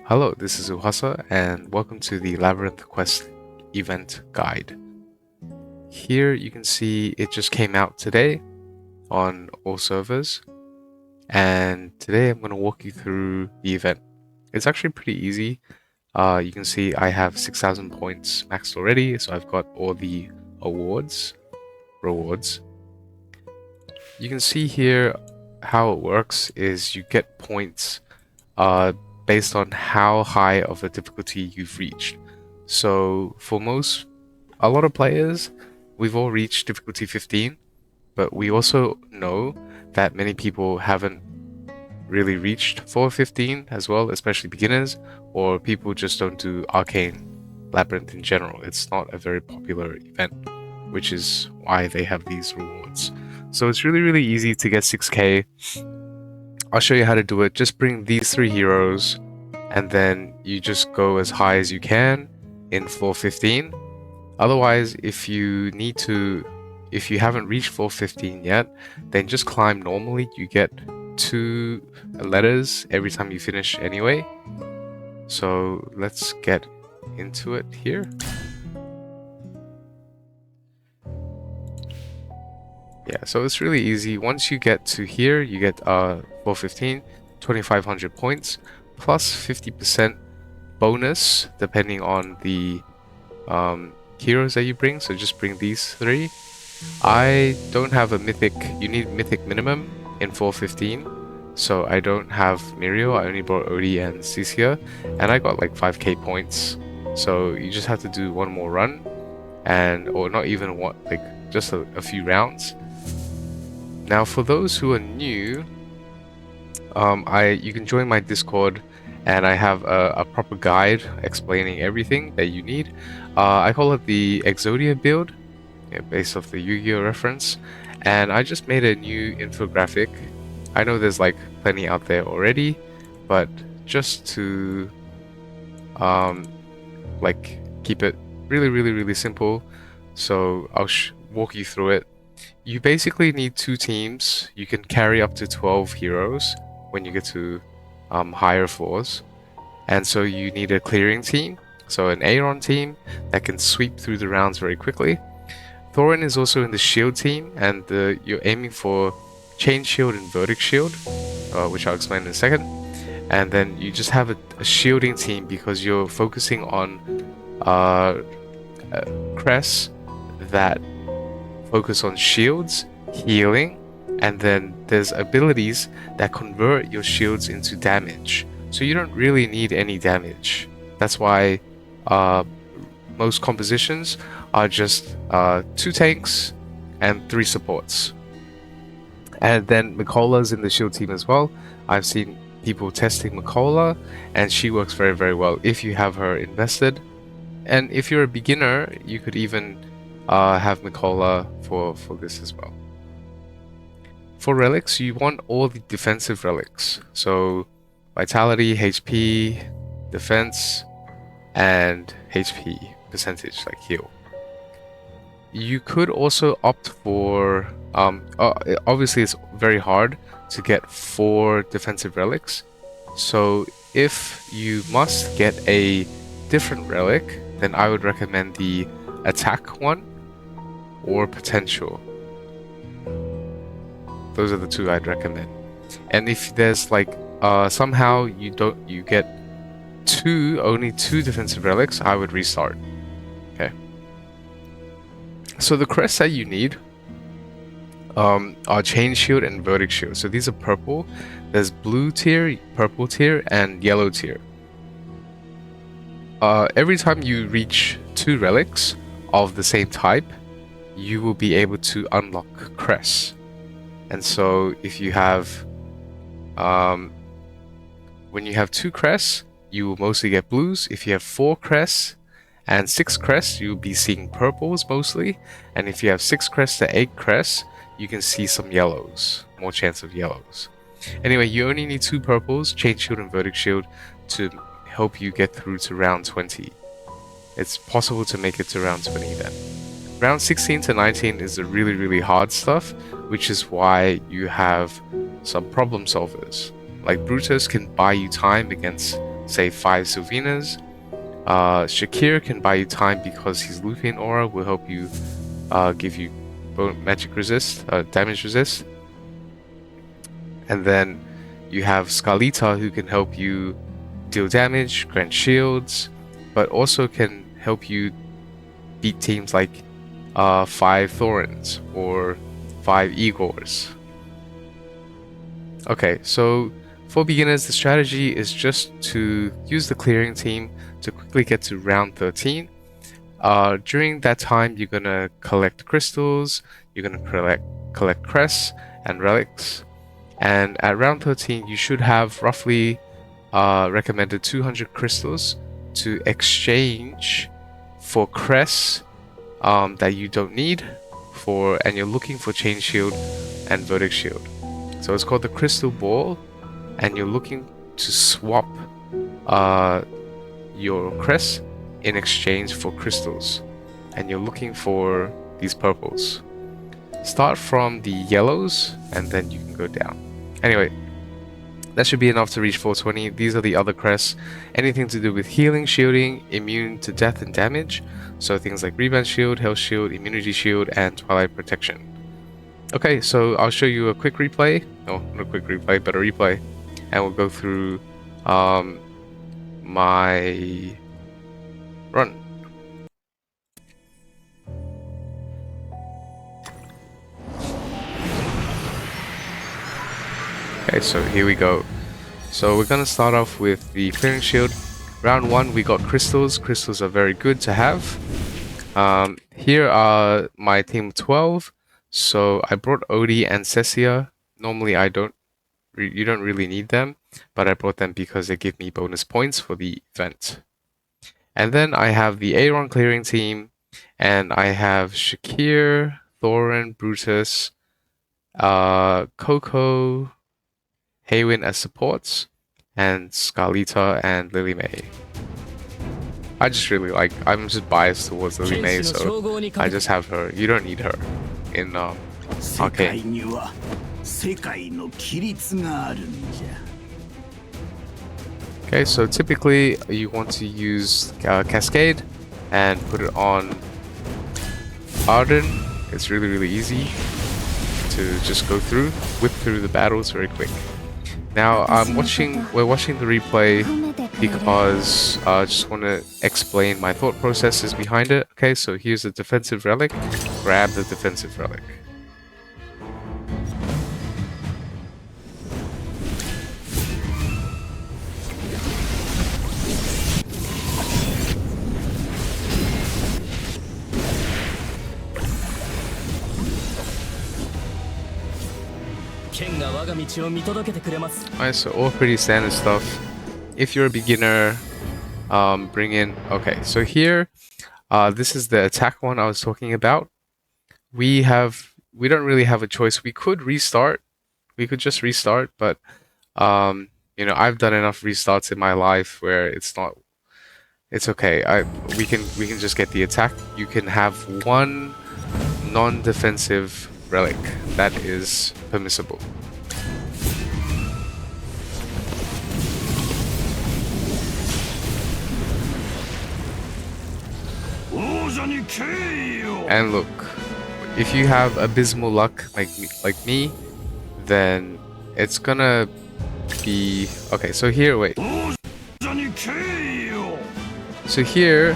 Hello, this is Uhasa, and welcome to the Labyrinth Quest event guide. Here you can see it just came out today on all servers, and today I'm going to walk you through the event. It's actually pretty easy. You can see I have 6,000 points maxed already, so I've got all the rewards. You can see here how it works is you get points based on how high of a difficulty you've reached. So for a lot of players, we've all reached difficulty 15, but we also know that many people haven't really reached 415 as well, especially beginners, or people just don't do Arcane Labyrinth in general. It's not a very popular event, which is why they have these rewards. So it's really, really easy to get 6k. I'll show you how to do it. Just bring these 3 heroes, and then you just go as high as you can in 415. Otherwise, if you haven't reached 415 yet, then just climb normally. You get 2 letters every time you finish anyway. So let's get into it here. Yeah, so it's really easy. Once you get to here, you get 415, 2,500 points, plus 50% bonus depending on the heroes that you bring. So just bring these 3. I don't have a mythic. You need mythic minimum in 415, so I don't have Mirio. I only brought Odie and Cisia, and I got like 5k points. So you just have to do one more run, or not even one, like just a few rounds. Now for those who are new, you can join my Discord, and I have a proper guide explaining everything that you need. I call it the Exodia build, based off the Yu-Gi-Oh reference, and I just made a new infographic. I know there's like plenty out there already, but just to like keep it really, really, really simple, so I'll walk you through it. You basically need 2 teams. You can carry up to 12 heroes when you get to higher floors. And so you need a clearing team, so an Aeron team that can sweep through the rounds very quickly. Thorin is also in the shield team, and you're aiming for chain shield and verdict shield, which I'll explain in a second. And then you just have a shielding team because you're focusing on crests that focus on shields, healing, and then there's abilities that convert your shields into damage. So you don't really need any damage. That's why most compositions are just 2 tanks and 3 supports. And then Mikola's in the shield team as well. I've seen people testing Mikola, and she works very, very well if you have her invested. And if you're a beginner, you could even have Mikola for this as well. For relics, you want all the defensive relics. So vitality, HP, defense, and HP percentage, like heal. You could also opt for obviously it's very hard to get 4 defensive relics, so if you must get a different relic, then I would recommend the attack one or potential. Those are the 2 I'd recommend. And if there's like somehow you get only 2 defensive relics, I would restart. Okay. So the crests that you need are chain shield and verdict shield. So these are purple. There's blue tier, purple tier, and yellow tier. Every time you reach 2 relics of the same type, you will be able to unlock crests. And so if you have when you have 2 crests, you will mostly get blues. If you have 4 crests and 6 crests, you'll be seeing purples mostly. And if you have 6 crests to 8 crests, you can see some yellows, more chance of yellows. Anyway, you only need 2 purples, chain shield and verdict shield, to help you get through to round 20. It's possible to make it to round 20 then. Round 16 to 19 is the really, really hard stuff, which is why you have some problem solvers. Like Brutus can buy you time against say 5 Sylvanas. Shakir can buy you time because his Lupian aura will help you give you magic resist, damage resist. And then you have Scarlita, who can help you deal damage, grant shields, but also can help you beat teams like 5 Thorns or 5 Igors. Okay, so for beginners, the strategy is just to use the clearing team to quickly get to round 13. During that time, you're gonna collect crystals, you're gonna collect crests and relics, and at round 13, you should have roughly recommended 200 crystals to exchange for crests that you don't need and you're looking for Chain Shield and Verdict Shield. So it's called the Crystal Ball, and you're looking to swap your crest in exchange for crystals, and you're looking for these purples. Start from the yellows and then you can go down. Anyway, that should be enough to reach 420. These are the other crests. Anything to do with healing, shielding, immune to death and damage. So things like Rebound Shield, Health Shield, Immunity Shield, and Twilight Protection. Okay, so I'll show you a quick replay. No, not a quick replay, but a replay. And we'll go through my run. Okay, so here we go. So we're gonna start off with the clearing shield. Round 1, we got crystals. Crystals are very good to have. Here are my team of 12. So I brought Odie and Cecia. Normally you don't really need them, but I brought them because they give me bonus points for the event. And then I have the Aeron clearing team, and I have Shakir, Thorin, Brutus, Coco, Haywin as supports, and Scarlita and Lily May. I'm just biased towards Lily May, so I just have her. You don't need her in Arcane. Okay, so typically you want to use Cascade and put it on Arden. It's really easy to just whip through the battles very quick. Now we're watching the replay because I just want to explain my thought processes behind it. Okay, so here's a defensive relic. Grab the defensive relic. Alright, so all pretty standard stuff. If you're a beginner, bring in... Okay, so here, this is the attack one I was talking about. We don't really have a choice. We could restart. We could just restart, but you know, I've done enough restarts in my life where it's okay. We can just get the attack. You can have one non-defensive relic. That is permissible. And look, if you have abysmal luck like me, then it's gonna be okay. So here, wait. So here,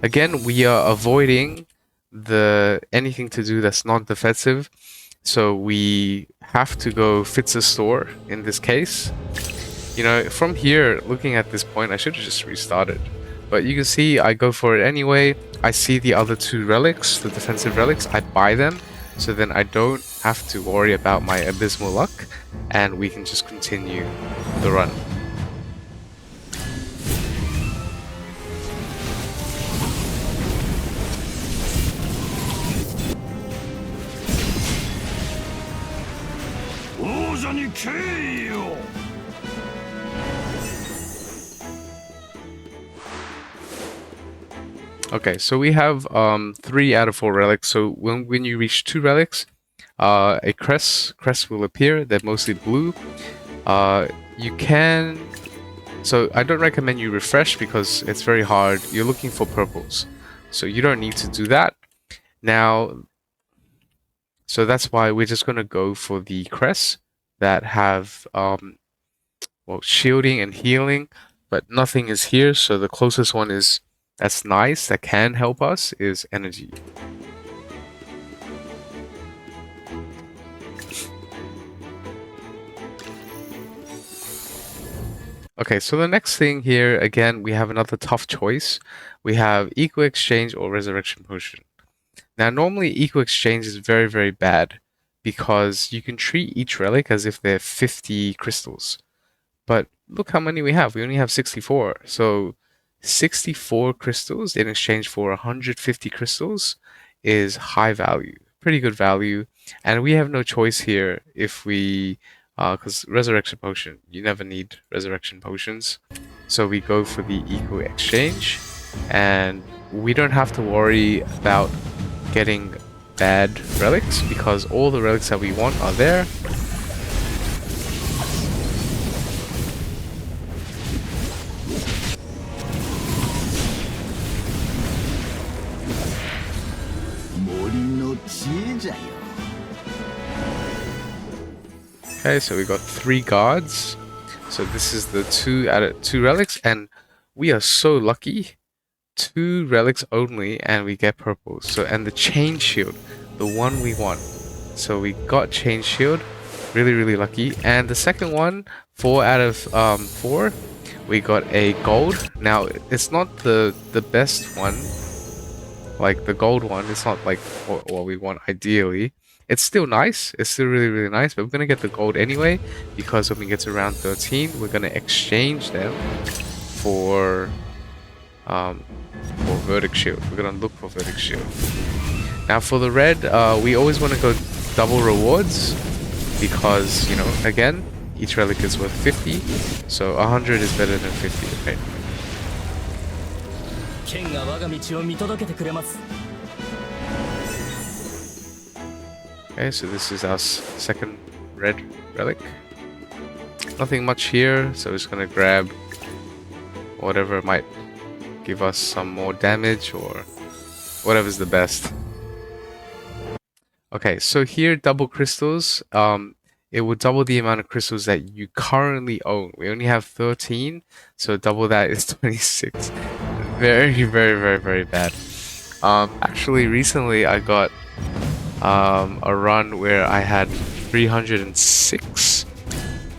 again, we are avoiding anything to do that's non-defensive. So we have to go Fitz's store in this case. You know, from here, looking at this point, I should have just restarted. But you can see I go for it anyway. I see the other 2 relics, the defensive relics, I buy them. So then I don't have to worry about my abysmal luck, and we can just continue the run. Okay, so we have 3 out of 4 relics. So when you reach 2 relics, a crest will appear. They're mostly blue. You can So I don't recommend you refresh because it's very hard. You're looking for purples. So you don't need to do that. Now, so that's why we're just going to go for the crests that have well, shielding and healing, but nothing is here. So the closest one is that's nice, that can help us, is energy. Okay, so the next thing here, again, we have another tough choice. We have Eco Exchange or Resurrection Potion. Now, normally Eco Exchange is very, very bad because you can treat each relic as if they're 50 crystals. But look how many we have. We only have 64. So 64 crystals in exchange for 150 crystals is high value, pretty good value. And we have no choice here if we, because Resurrection Potion, you never need Resurrection Potions. So we go for the Eco Exchange, and we don't have to worry about getting bad relics because all the relics that we want are there. Okay, so we got 3 guards. So this is the 2 relics, and we are so lucky. 2 relics only, and we get purple. So, and the chain shield, the one we want. So we got chain shield, really, really lucky. And the second one, 4 out of 4, we got a gold. Now it's not the best one, like the gold one. It's not like what we want ideally. It's still nice. It's still really, really nice. But we're gonna get the gold anyway because when we get to round 13, we're gonna exchange them for Verdict Shield. We're gonna look for Verdict Shield. Now for the red, we always want to go double rewards because, you know, again, each relic is worth 50, so 100 is better than 50, okay? Okay, so this is our second red relic. Nothing much here, so we're just gonna grab whatever might give us some more damage or whatever's the best. Okay, so here double crystals, it will double the amount of crystals that you currently own. We only have 13, so double that is 26. Very, very, very, very bad. Actually, recently I got a run where I had 306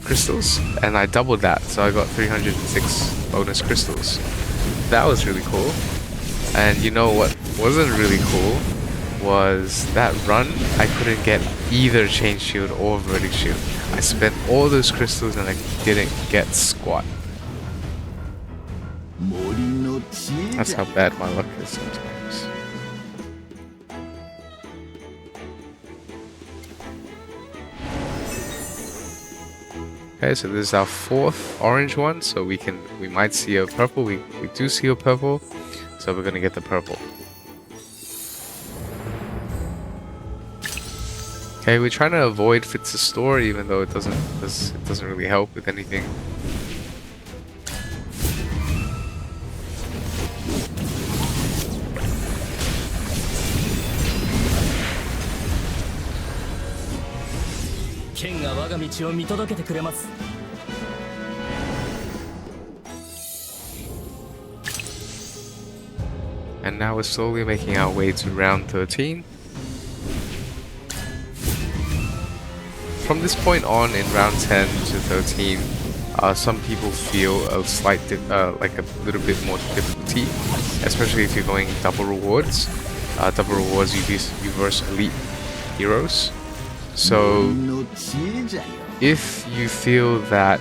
crystals, and I doubled that, so I got 306 bonus crystals. That was really cool. And you know what wasn't really cool was that run I couldn't get either chain shield or verdict shield. I spent all those crystals and I didn't get squat. That's how bad my luck is sometimes. Okay, so this is our 4th orange one, so we might see a purple. We do see a purple, so we're gonna get the purple. Okay, we're trying to avoid Fitz's store, even though it doesn't really help with anything. And now we're slowly making our way to round 13. From this point on, in round 10 to 13, some people feel a slight, like a little bit more difficulty, especially if you're going double rewards. Double rewards, you verse elite heroes. So if you feel that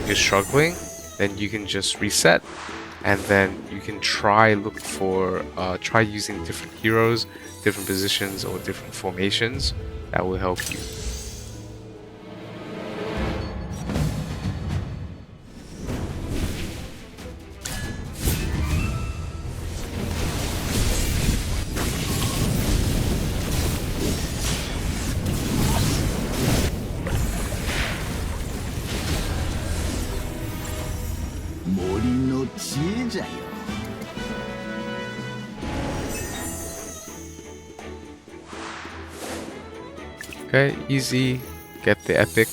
you're struggling, then you can just reset, and then you can try using different heroes, different positions, or different formations that will help you. 森の知恵じゃよ。 Okay, easy. Get the epic.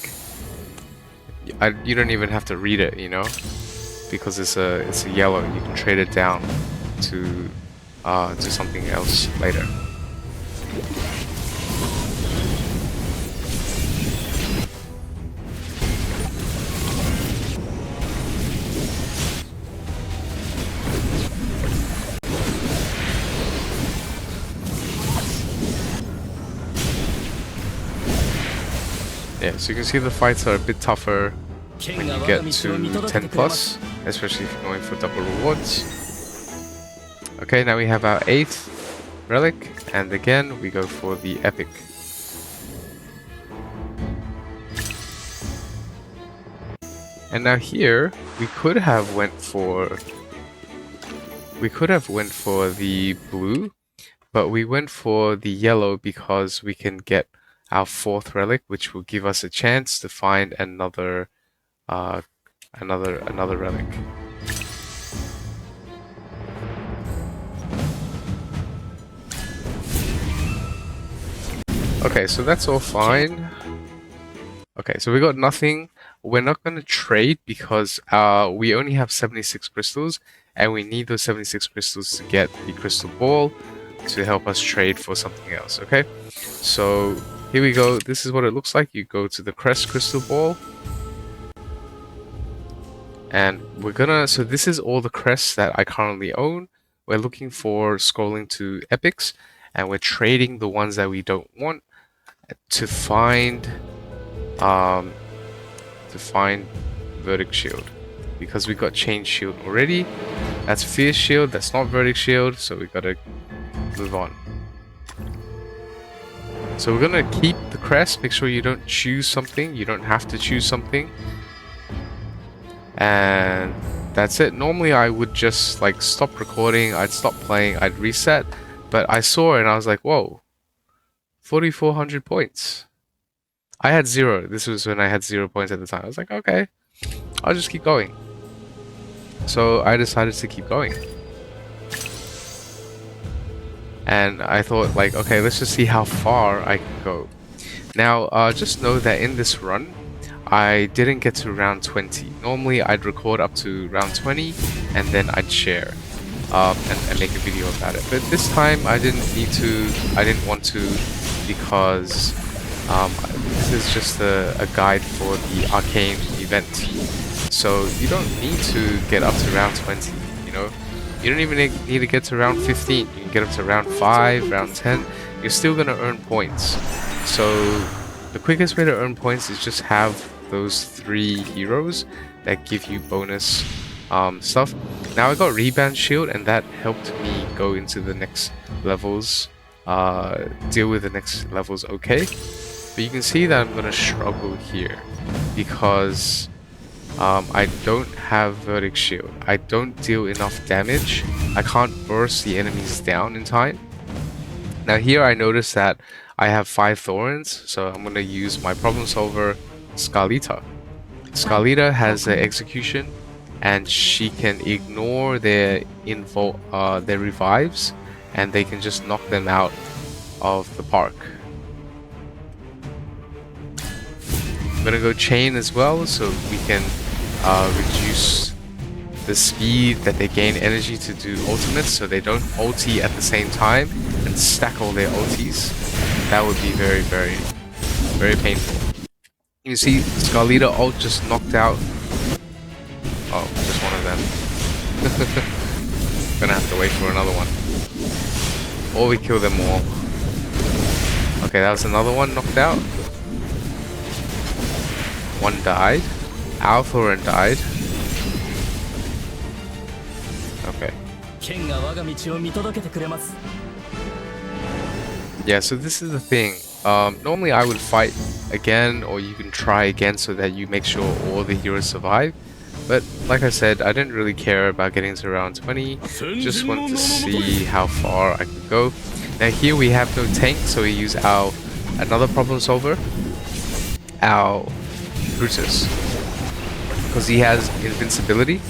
You don't even have to read it, you know, because it's a yellow. You can trade it down to something else later. Yeah, so you can see the fights are a bit tougher when you get to 10 plus, especially if you're going for double rewards. Okay, now we have our 8th relic, and again we go for the epic. And now here we could have went for the blue, but we went for the yellow because we can get our 4th relic, which will give us a chance to find another relic. Okay, so that's all fine. Okay, so we got nothing. We're not going to trade because we only have 76 crystals, and we need those 76 crystals to get the crystal ball to help us trade for something else. Okay, so here we go. This is what it looks like. You go to the crest crystal ball, and we're gonna, so this is all the crests that I currently own. We're looking for scrolling to epics, and we're trading the ones that we don't want to find Verdict Shield, because we got Chain Shield already. That's Fierce Shield, that's not Verdict Shield, so we gotta move on. So we're gonna keep the crest. Make sure you don't choose something. You don't have to choose something. And that's it. Normally I would just like stop recording, I'd stop playing, I'd reset, but I saw it and I was like, whoa, 4,400 points. I had 0. This was when I had 0 points at the time. I was like, okay, I'll just keep going. So I decided to keep going. And I thought, like, okay, let's just see how far I can go. Now, just know that in this run, I didn't get to round 20. Normally, I'd record up to round 20, and then I'd share and make a video about it. But this time, I didn't want to, because this is just a guide for the Arcane event. So you don't need to get up to round 20, you know? You don't even need to get to round 15. You can get up to round 5, round 10. You're still going to earn points. So the quickest way to earn points is just have those 3 heroes that give you bonus stuff. Now I got Rebound Shield, and that helped me go into the next levels, deal with the next levels okay. But you can see that I'm going to struggle here because I don't have Verdict Shield. I don't deal enough damage. I can't burst the enemies down in time. Now here I notice that I have 5 Thorns, so I'm going to use my problem solver, Scarlita. Scarlita has an execution, and she can ignore their revives, and they can just knock them out of the park. I'm going to go Chain as well, so we can reduce the speed that they gain energy to do ultimates, so they don't ulti at the same time and stack all their ultis. That would be very, very, very painful. You see Scarlita ult just knocked out, oh, just one of them. Gonna have to wait for another one, or we kill them all. Okay, that was another one knocked out. One died. Alpha died. Okay. Yeah, so this is the thing. Normally I would fight again, or you can try again so that you make sure all the heroes survive. But like I said, I didn't really care about getting to round 20. Just wanted to see how far I could go. Now here we have no tank, so we use our another problem solver, our Brutus, because he has invincibility.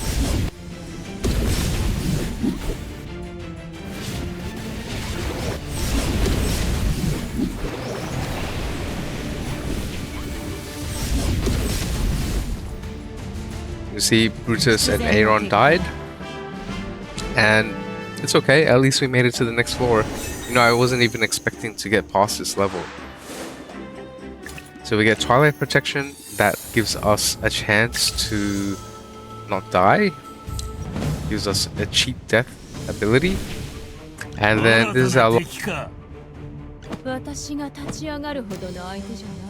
You see, Brutus and Aeron died, and it's okay. At least we made it to the next floor. You know, I wasn't even expecting to get past this level. So we get Twilight Protection. That gives us a chance to not die. Gives us a cheap death ability. And then this is our... 私が立ち上がるほどの相手じゃない。